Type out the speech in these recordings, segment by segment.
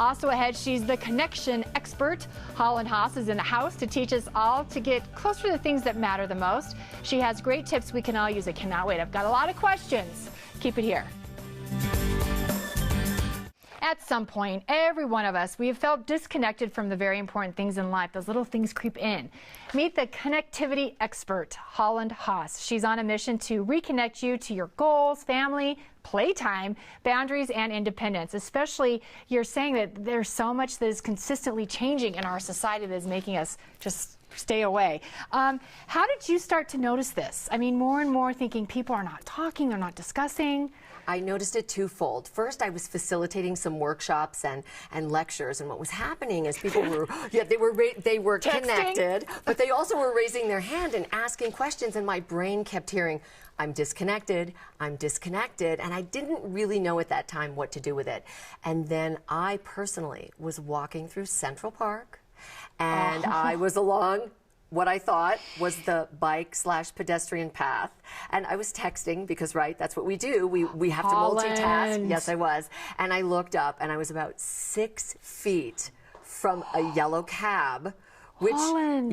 Also ahead, she's the connection expert. Holland Haas is in the house to teach us all to get closer to the things that matter the most. She has great tips we can all use. I cannot wait. I've got a lot of questions. Keep it here. At some point, every one of us, we have felt disconnected from the very important things in life. Those little things creep in. Meet the connectivity expert, Holland Haas. She's on a mission to reconnect you to your goals, family, playtime, boundaries, and independence. Especially, you're saying that there's so much that is consistently changing in our society that is making us just stay away. How did you start to notice this? I mean, more and more thinking people are not talking, they're not discussing. I noticed it twofold. First, I was facilitating some workshops and lectures, and what was happening is people were, they were connected, but they also were raising their hand and asking questions, and my brain kept hearing, I'm disconnected, and I didn't really know at that time what to do with it. And then I personally was walking through Central Park, and I was along what I thought was the bike/pedestrian path. And I was texting because, right, that's what we do. We have to multitask. Yes, I was. And I looked up and I was about 6 feet from a yellow cab. Which,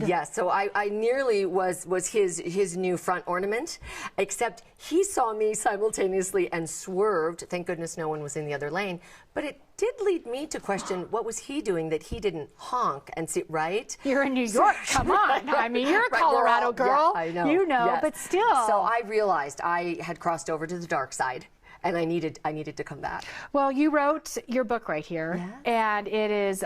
yes, so I nearly was his new front ornament, except he saw me simultaneously and swerved. Thank goodness no one was in the other lane. But it did lead me to question, what was he doing that he didn't honk and see, right? You're in New York, come on. I mean, you're a Colorado girl. Yeah, I know. You know, yes. But still. So I realized I had crossed over to the dark side. And I needed to come back. Well, you wrote your book right here, and it is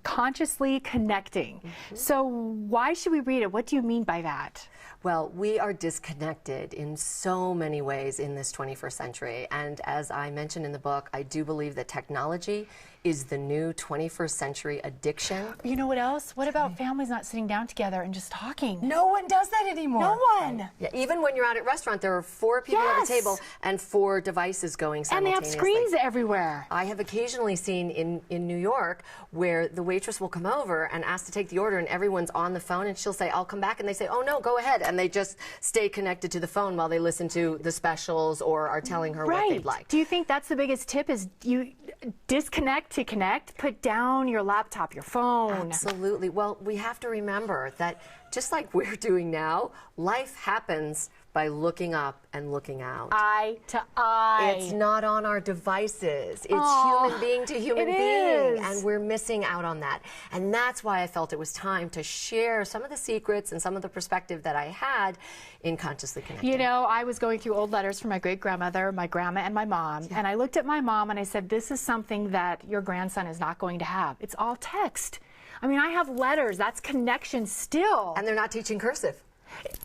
Consciously Connecting. So why should we read it? What do you mean by that? Well, we are disconnected in so many ways in this 21st century. And as I mentioned in the book, I do believe that technology is the new 21st century addiction. You know what else? What about families not sitting down together and just talking? No one does that anymore. No one. Yeah, even when you're out at a restaurant, there are 4 people at a table and 4 devices going simultaneously. And they have screens everywhere. I have occasionally seen in New York where the waitress will come over and ask to take the order, and everyone's on the phone, and she'll say, I'll come back, and they say, oh no, go ahead. And they just stay connected to the phone while they listen to the specials or are telling her what they'd like. Do you think that's the biggest tip, is you disconnect to connect? Put down your laptop, your phone. Absolutely. Well, we have to remember that just like we're doing now, life happens by looking up and looking out. Eye to eye. It's not on our devices. It's human being to human being. And we're missing out on that. And that's why I felt it was time to share some of the secrets and some of the perspective that I had in Consciously Connecting. You know, I was going through old letters from my great-grandmother, my grandma, and my mom. And I looked at my mom and I said, this is something that your grandson is not going to have. It's all text. I mean, I have letters. That's connection still. And they're not teaching cursive.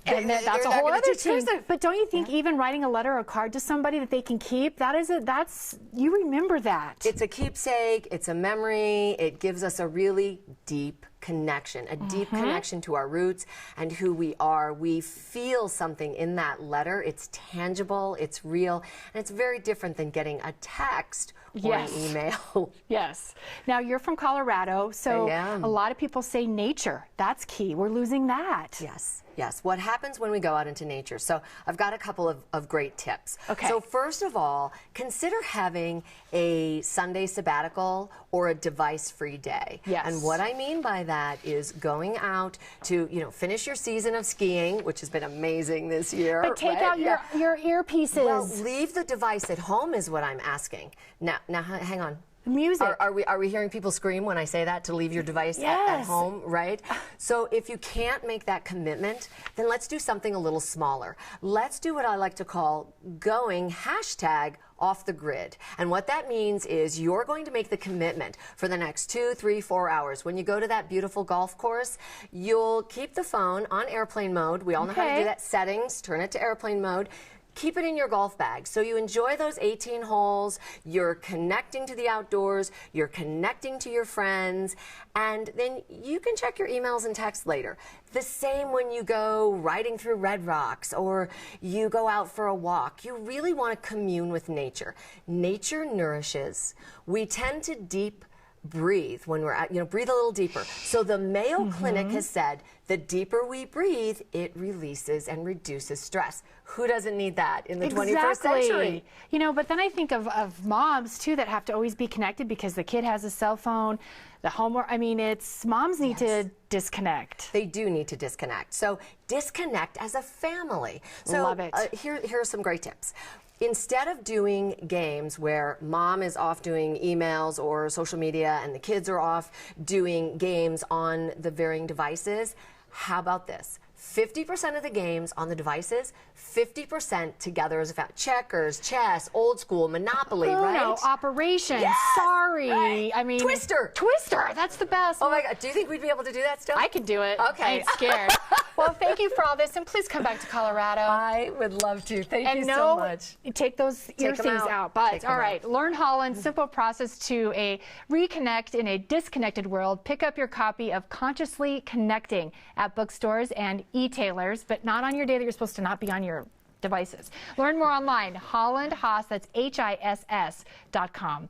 And that's a whole other thing. But don't you think even writing a letter or a card to somebody that they can keep, you remember that. It's a keepsake, it's a memory, it gives us a really deep connection, a deep connection to our roots and who we are. We feel something in that letter. It's tangible, it's real, and it's very different than getting a text or an email. Yes. Now, you're from Colorado, so a lot of people say nature. That's key. We're losing that. Yes. Yes. What happens when we go out into nature? So I've got a couple of great tips. Okay. So first of all, consider having a Sunday sabbatical or a device-free day. Yes. And what I mean by that is going out to, finish your season of skiing, which has been amazing this year. But take out your earpieces. Well, leave the device at home is what I'm asking. Now hang on. Music. Are we hearing people scream when I say that, to leave your device at home, right? So if you can't make that commitment, then let's do something a little smaller. Let's do what I like to call going #off the grid. And what that means is you're going to make the commitment for the next 2, 3, 4 hours. When you go to that beautiful golf course, you'll keep the phone on airplane mode. We all know how to do that. Settings, turn it to airplane mode. Keep it in your golf bag. So you enjoy those 18 holes, you're connecting to the outdoors, you're connecting to your friends, and then you can check your emails and texts later. The same when you go riding through Red Rocks or you go out for a walk. You really want to commune with nature. Nature nourishes. We tend to breathe when we're at, breathe a little deeper. So the Mayo Clinic has said the deeper we breathe, it releases and reduces stress. Who doesn't need that in the 21st century? You know, but then I think of moms too that have to always be connected because the kid has a cell phone, the homework. I mean, moms need to disconnect. They do need to disconnect. So disconnect as a family. So Love it. Here are some great tips. Instead of doing games where mom is off doing emails or social media and the kids are off doing games on the varying devices, how about this? 50% of the games on the devices, 50% together as a family. Checkers, chess, old school, Monopoly, right? No, Operation, Yes, Sorry. right. I mean, Twister. Twister, that's the best. Oh my God, do you think we'd be able to do that still? I could do it. Okay. I ain't scared. Well, thank you for all this, and please come back to Colorado. I would love to. Thank you so much. Take those ear things out. But all right, learn Holland's simple process to reconnect in a disconnected world. Pick up your copy of Consciously Connecting at bookstores and e-tailers, but not on your day that you're supposed to not be on your devices. Learn more online, Holland Haas, that's HISS.com.